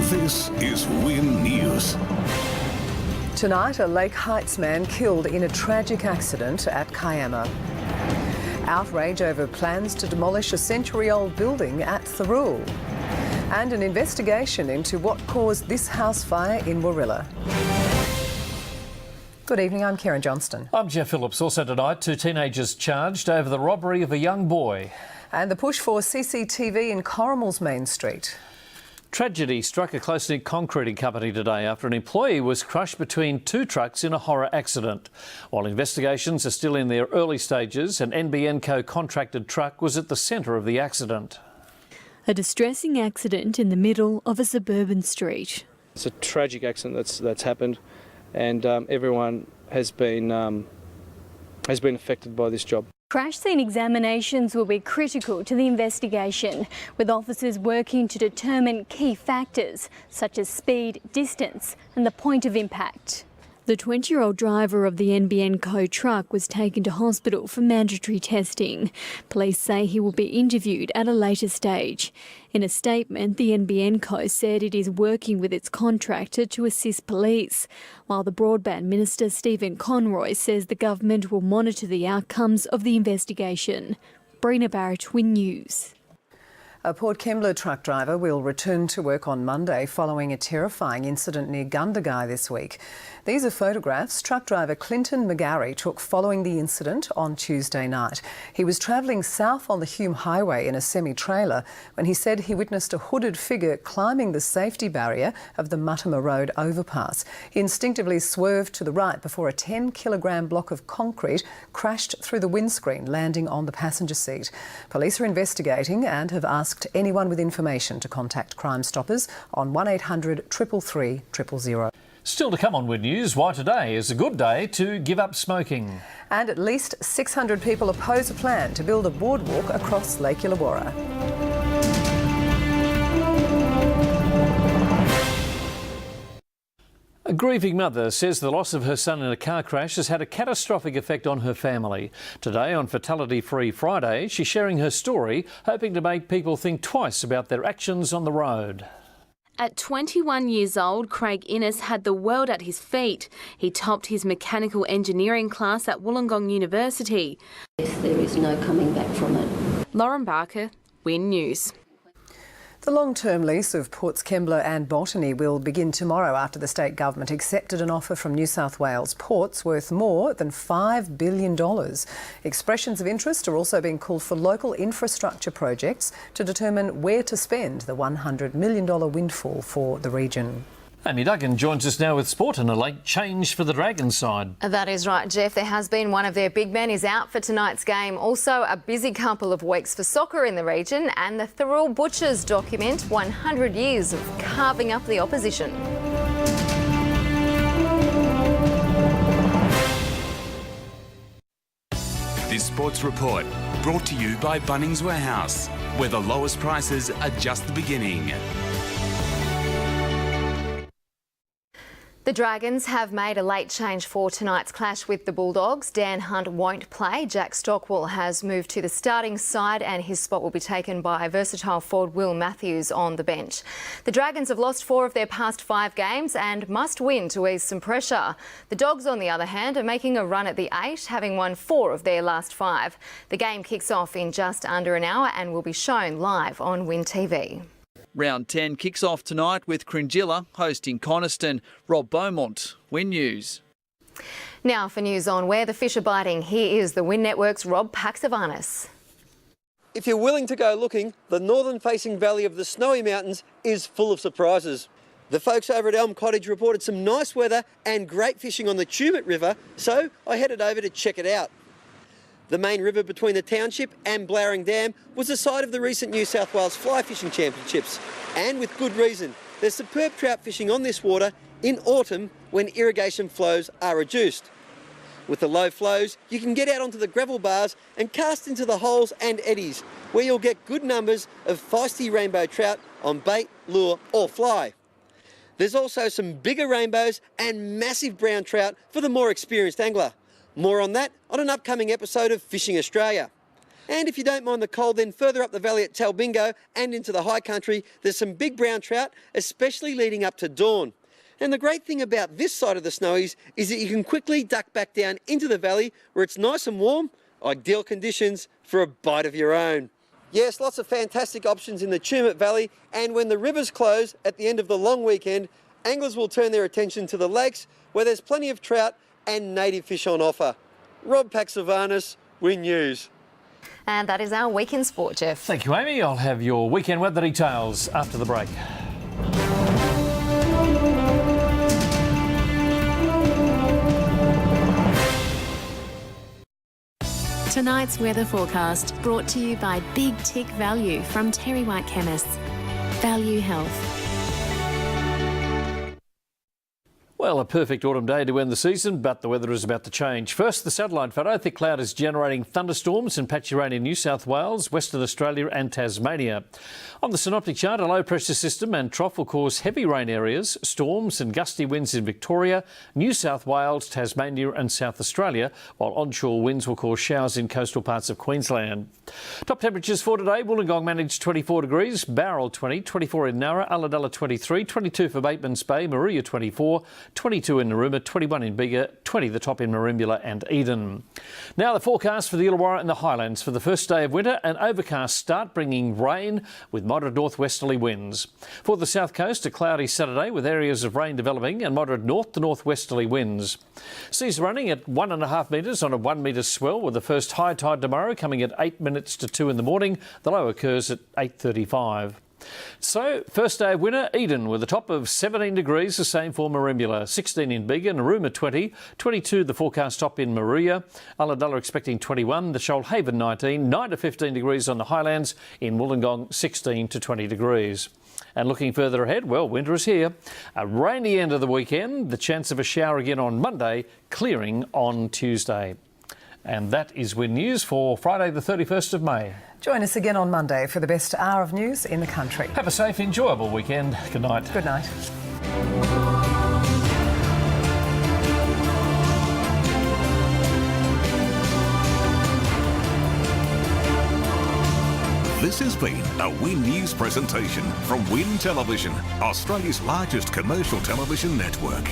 This is Win News. Tonight, a Lake Heights man killed in a tragic accident at Kiama. Outrage over plans to demolish a century-old building at Thirroul. And an investigation into what caused this house fire in Warilla. Good evening, I'm Kerryn Johnston. I'm Geoff Phillips. Also tonight, 2 teenagers charged over the robbery of a young boy. And the push for CCTV in Corrimal's Main Street. Tragedy struck a close-knit concreting company today after an employee was crushed between 2 trucks in a horror accident. While investigations are still in their early stages, an NBN co-contracted truck was at the centre of the accident. A distressing accident in the middle of a suburban street. It's a tragic accident that's happened, and everyone has been affected by this job. Crash scene examinations will be critical to the investigation, with officers working to determine key factors such as speed, distance and the point of impact. The 20-year-old driver of the NBN Co truck was taken to hospital for mandatory testing. Police say he will be interviewed at a later stage. In a statement, the NBN Co said it is working with its contractor to assist police, while the Broadband Minister Stephen Conroy says the government will monitor the outcomes of the investigation. Brina Barrett, Win News. A Port Kembla truck driver will return to work on Monday following a terrifying incident near Gundagai this week. These are photographs truck driver Clinton McGarry took following the incident on Tuesday night. He was travelling south on the Hume Highway in a semi-trailer when he said he witnessed a hooded figure climbing the safety barrier of the Muttama Road overpass. He instinctively swerved to the right before a 10-kilogram block of concrete crashed through the windscreen, landing on the passenger seat. Police are investigating and have asked anyone with information to contact Crime Stoppers on 1800 333 000. Still to come on Win News, why today is a good day to give up smoking. And at least 600 people oppose a plan to build a boardwalk across Lake Illawarra. A grieving mother says the loss of her son in a car crash has had a catastrophic effect on her family. Today, on Fatality Free Friday, she's sharing her story, hoping to make people think twice about their actions on the road. At 21 years old, Craig Innes had the world at his feet. He topped his mechanical engineering class at Wollongong University. There is no coming back from it. Lauren Barker, Win News. The long-term lease of Ports Kembla and Botany will begin tomorrow after the state government accepted an offer from New South Wales Ports worth more than $5 billion. Expressions of interest are also being called for local infrastructure projects to determine where to spend the $100 million windfall for the region. Amy Duggan joins us now with sport and a late change for the Dragons side. That is right, Geoff. There has been one of their big men is out for tonight's game. Also, a busy couple of weeks for soccer in the region, and the Thirroul Butchers document 100 years of carving up the opposition. This sports report brought to you by Bunnings Warehouse, where the lowest prices are just the beginning. The Dragons have made a late change for tonight's clash with the Bulldogs. Dan Hunt won't play. Jack Stockwell has moved to the starting side and his spot will be taken by versatile forward Will Matthews on the bench. The Dragons have lost 4 of their past 5 games and must win to ease some pressure. The Dogs, on the other hand, are making a run at the 8, having won 4 of their last 5. The game kicks off in just under an hour and will be shown live on Win TV. Round 10 kicks off tonight with Cringilla hosting Coniston. Rob Beaumont, Win News. Now for news on where the fish are biting, here is the Win Network's Rob Paxavanis. If you're willing to go looking, the northern-facing valley of the Snowy Mountains is full of surprises. The folks over at Elm Cottage reported some nice weather and great fishing on the Tumut River, so I headed over to check it out. The main river between the township and Blowering Dam was the site of the recent New South Wales Fly Fishing Championships, and with good reason. There's superb trout fishing on this water in autumn when irrigation flows are reduced. With the low flows, you can get out onto the gravel bars and cast into the holes and eddies, where you'll get good numbers of feisty rainbow trout on bait, lure or fly. There's also some bigger rainbows and massive brown trout for the more experienced angler. More on that on an upcoming episode of Fishing Australia. And if you don't mind the cold, then further up the valley at Talbingo and into the high country, there's some big brown trout, especially leading up to dawn. And the great thing about this side of the Snowies is that you can quickly duck back down into the valley where it's nice and warm, ideal conditions for a bite of your own. Yes, lots of fantastic options in the Tumut Valley, and when the rivers close at the end of the long weekend, anglers will turn their attention to the lakes where there's plenty of trout and native fish on offer. Rob Paxavanis, Win News. And that is our weekend sport, Geoff. Thank you, Amy. I'll have your weekend weather details after the break. Tonight's weather forecast brought to you by Big Tick Value from Terry White Chemists. Value Health. Well, a perfect autumn day to end the season, but the weather is about to change. First, the satellite photo. Thick cloud is generating thunderstorms and patchy rain in New South Wales, Western Australia and Tasmania. On the synoptic chart, a low pressure system and trough will cause heavy rain areas, storms and gusty winds in Victoria, New South Wales, Tasmania and South Australia, while onshore winds will cause showers in coastal parts of Queensland. Top temperatures for today: Wollongong managed 24 degrees, Bowral 20, 24 in Nowra, Ulladulla 23, 22 for Bateman's Bay, Maria 24, 22 in Narooma, 21 in Bega, 20 the top in Merimbula and Eden. Now the forecast for the Illawarra and the Highlands for the first day of winter: an overcast start bringing rain with moderate northwesterly winds. For the south coast, a cloudy Saturday with areas of rain developing and moderate north to northwesterly winds. Seas running at 1.5 metres on a 1 metre swell, with the first high tide tomorrow coming at 8 minutes to 2 in the morning. The low occurs at 8:35. So, first day of winter, Eden with a top of 17 degrees, the same for Merimbula, 16 in Bega, Narooma 20, 22 the forecast top in Maria, Ulladulla expecting 21, the Shoalhaven 19, 9 to 15 degrees on the Highlands, in Wollongong 16 to 20 degrees. And looking further ahead, well, winter is here. A rainy end of the weekend, the chance of a shower again on Monday, clearing on Tuesday. And that is Win News for Friday the 31st of May. Join us again on Monday for the best hour of news in the country. Have a safe, enjoyable weekend. Good night. Good night. This has been a Win News presentation from Win Television, Australia's largest commercial television network.